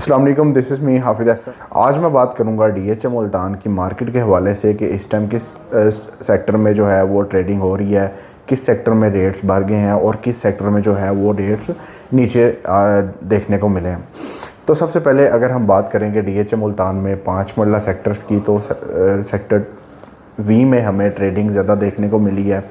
अस्सलाम वालेकुम, this is me हाफिज़ अहसन। आज मैं बात करूंगा डीएचए मुल्तान की मार्केट के हवाले से कि इस टाइम किस सेक्टर में जो है वो ट्रेडिंग हो रही है, किस सेक्टर में रेट्स बढ़ गए हैं और किस सेक्टर में जो है वो रेट्स नीचे देखने को मिले हैं। तो सबसे पहले अगर हम बात करेंगे डीएचए मुल्तान में 5 मरला सेक्टर्स की, तो सेक्टर वी में हमें ट्रेडिंग ज़्यादा देखने को मिली है।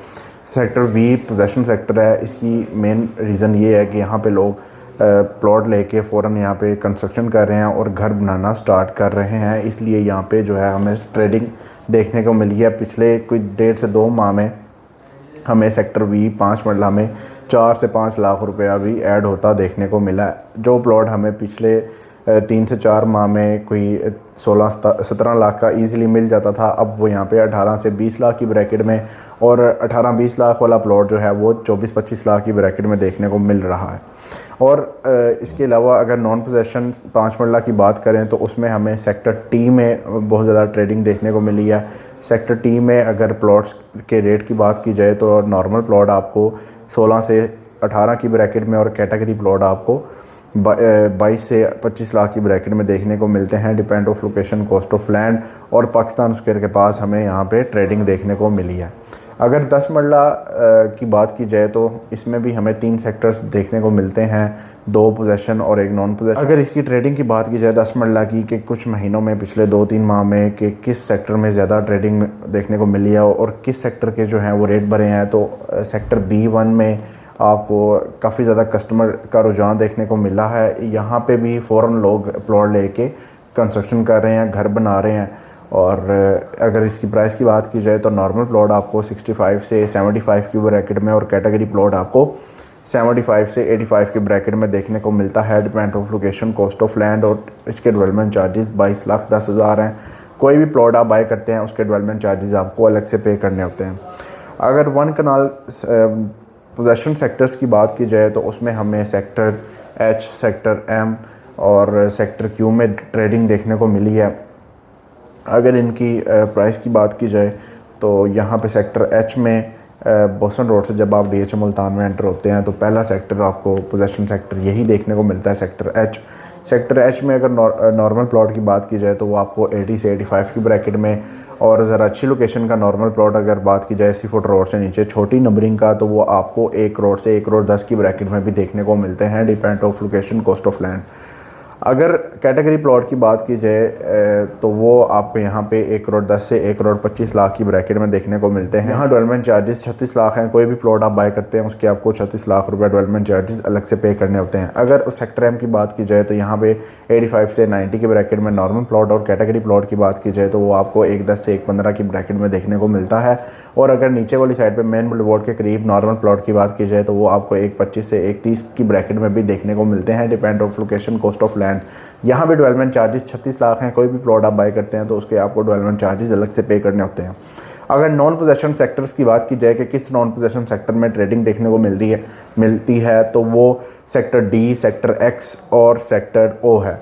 सेक्टर वी पोजेशन सेक्टर है। इसकी मेन रीज़न ये है कि यहाँ पे लोग प्लॉट लेके फ़ौरन यहाँ पे कंस्ट्रक्शन कर रहे हैं और घर बनाना स्टार्ट कर रहे हैं, इसलिए यहाँ पे जो है हमें ट्रेडिंग देखने को मिली है। पिछले कोई 1.5 से 2 माह में हमें सेक्टर वी 5 मरला में 4 से 5 लाख रुपया भी ऐड होता देखने को मिला है। जो प्लॉट हमें पिछले 3 से 4 माह में कोई 16-17 लाख का ईज़िली मिल जाता था, अब वो यहाँ पे 18 से 20 लाख की ब्रैकेट में, और 18-20 लाख वाला प्लॉट जो है वो 24-25 लाख की ब्रैकेट में देखने को मिल रहा है। और इसके अलावा अगर नॉन पोजेशन 5 मरला की बात करें तो उसमें हमें सेक्टर टी में बहुत ज़्यादा ट्रेडिंग देखने को मिली है। सेक्टर टी में अगर प्लॉट्स के रेट की बात की जाए तो नॉर्मल प्लॉट आपको 16 से 18 की ब्रैकेट में और कैटेगरी प्लॉट आपको 22 से 25 लाख की ब्रैकेट में देखने को मिलते हैं, depend of location, cost of land और पाकिस्तान स्क्वायर के पास हमें यहाँ पे ट्रेडिंग देखने को मिली है। अगर 10 मरला की बात की जाए तो इसमें भी हमें 3 सेक्टर्स देखने को मिलते हैं, 2 पोजेशन और 1 नॉन पोजेशन। अगर इसकी ट्रेडिंग की बात की जाए 10 मरला की कि कुछ महीनों में पिछले 2-3 माह में कि किस सेक्टर में ज़्यादा ट्रेडिंग देखने को मिली है और किस सेक्टर के जो हैं वो रेट बढ़े हैं, तो सेक्टर B1 में आपको काफ़ी ज़्यादा कस्टमर का रुझान देखने को मिला है। यहाँ पे भी फ़ौरन लोग प्लॉट लेके कंस्ट्रक्शन कर रहे हैं, घर बना रहे हैं। और अगर इसकी प्राइस की बात की जाए तो नॉर्मल प्लॉट आपको 65 से 75 की ब्रैकेट में और कैटेगरी प्लॉट आपको 75 से 85 की ब्रैकेट में देखने को मिलता है, depend of location, cost of land और इसके डेवलपमेंट चार्जेस 22,10,000 हैं। कोई भी प्लॉट आप बाय करते हैं उसके डेवलपमेंट चार्जेस आपको अलग से पे करने होते हैं। अगर 1 कनाल पोजेशन सेक्टर्स की बात की जाए तो उसमें हमें सेक्टर एच, सेक्टर एम और सेक्टर क्यू में ट्रेडिंग देखने को मिली है। अगर इनकी प्राइस की बात की जाए तो यहाँ पे सेक्टर एच में बोसन रोड से जब आप डीएचए मुल्तान में एंटर होते हैं तो पहला सेक्टर आपको पोजेशन सेक्टर यही देखने को मिलता है, सेक्टर एच। सेक्टर एच में अगर नॉर्मल प्लॉट की बात की जाए तो वो आपको 80 से 85 की ब्रैकेट में, और ज़रा अच्छी लोकेशन का नॉर्मल प्लॉट अगर बात की जाए सी फुट रोड से नीचे छोटी नंबरिंग का, तो वो आपको 1 करोड़ से 1 करोड़ 10 की ब्रैकेट में भी देखने को मिलते हैं, depend of location, cost of land. अगर कैटेगरी प्लॉट की बात की जाए तो वो आपको यहाँ पे 1 करोड़ 10 से 1 करोड़ 25 लाख की ब्रैकेट में देखने को मिलते हैं। यहाँ डेवलपमेंट चार्जेस 36 लाख हैं। कोई भी प्लॉट आप बाय करते हैं उसके आपको 36 लाख रुपए डेवलपमेंट चार्जेस अलग से पे करने होते हैं। अगर उस सेक्टर एम की बात की जाए तो यहाँ पे 85 से 90 की ब्रैकेट में नॉर्मल प्लॉट, और कैटेगरी प्लॉट की बात की जाए तो वो आपको 1.10 से 1.15 की ब्रैकेट में देखने को मिलता है। और अगर नीचे वाली साइड पर मेन बुलेवार्ड के करीब नॉर्मल प्लॉट की बात की जाए तो वो आपको 1.25 से 1.30 की ब्रैकेट में भी देखने को मिलते हैं, depend of location, cost of land. यहाँ भी डेवलपमेंट चार्जेस 36 लाख हैं। कोई भी प्लॉट आप बाय करते हैं तो उसके आपको डेवलपमेंट चार्जेस अलग से पे करने होते हैं। अगर नॉन पोजेशन सेक्टर्स की बात की जाए कि किस नॉन पोजेशन सेक्टर में ट्रेडिंग देखने को मिलती है तो वो सेक्टर डी, सेक्टर एक्स और सेक्टर ओ है।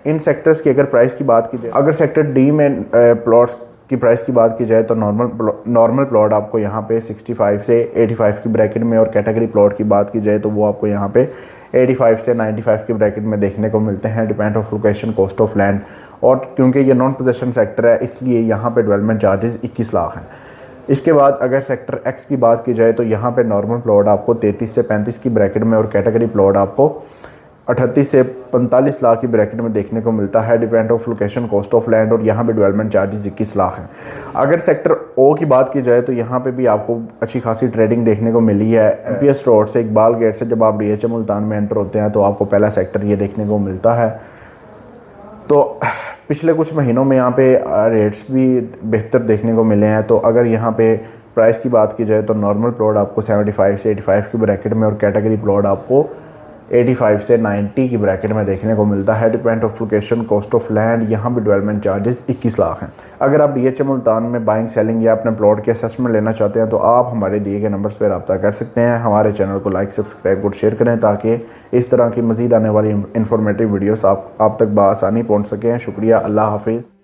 इन सेक्टर्स की अगर प्राइस की बात की जाए, अगर सेक्टर डी में प्लॉट्स की प्राइस की बात की जाए तो नॉर्मल प्लॉट आपको यहाँ पे 65 से 85 की ब्रैकेट में, और कैटेगरी प्लॉट की बात की जाए तो वो आपको यहाँ पे 85 से 95 की ब्रैकेट में देखने को मिलते हैं, depend of location, cost of land. और क्योंकि ये नॉन पोजेशन सेक्टर है इसलिए यहाँ पे डेवलपमेंट चार्जेस 21 लाख हैं। इसके बाद अगर सेक्टर एक्स की बात की जाए तो यहाँ पे नॉर्मल प्लॉट आपको 33 से 35 की ब्रैकेट में और कैटेगरी प्लॉट आपको 38 से 45 लाख की ब्रैकेट में देखने को मिलता है, depend of location, cost of land और यहाँ पे डेवलपमेंट चार्जेस 21 लाख हैं। अगर सेक्टर ओ की बात की जाए तो यहाँ पे भी आपको अच्छी खासी ट्रेडिंग देखने को मिली है। एमपीएस रोड से, इकबाल गेट से जब आप डीएचए मुल्तान में एंटर होते हैं तो आपको पहला सेक्टर ये देखने को मिलता है। तो पिछले कुछ महीनों में यहाँ पे रेट्स भी बेहतर देखने को मिले हैं। तो अगर यहाँ पे प्राइस की बात की जाए तो नॉर्मल प्लॉट आपको 75 से 85 की ब्रैकेट में और कैटेगरी प्लॉट आपको 85 से 90 की ब्रैकेट में देखने को मिलता है, depend of location, cost of land. यहाँ भी डेवलपमेंट चार्जेस 21 लाख हैं। अगर आप डीएचए मुल्तान में बाइंग, सेलिंग या अपने प्लॉट के असेसमेंट लेना चाहते हैं तो आप हमारे दिए गए नंबर्स पर रब्ता कर सकते हैं। हमारे चैनल को लाइक, सब्सक्राइब और शेयर करें ताकि इस तरह की मज़ीद आने वाली इंफॉर्मेटिव वीडियोस आप तक बआसानी पहुँच सकें। शुक्रिया, अल्लाह हाफिज़।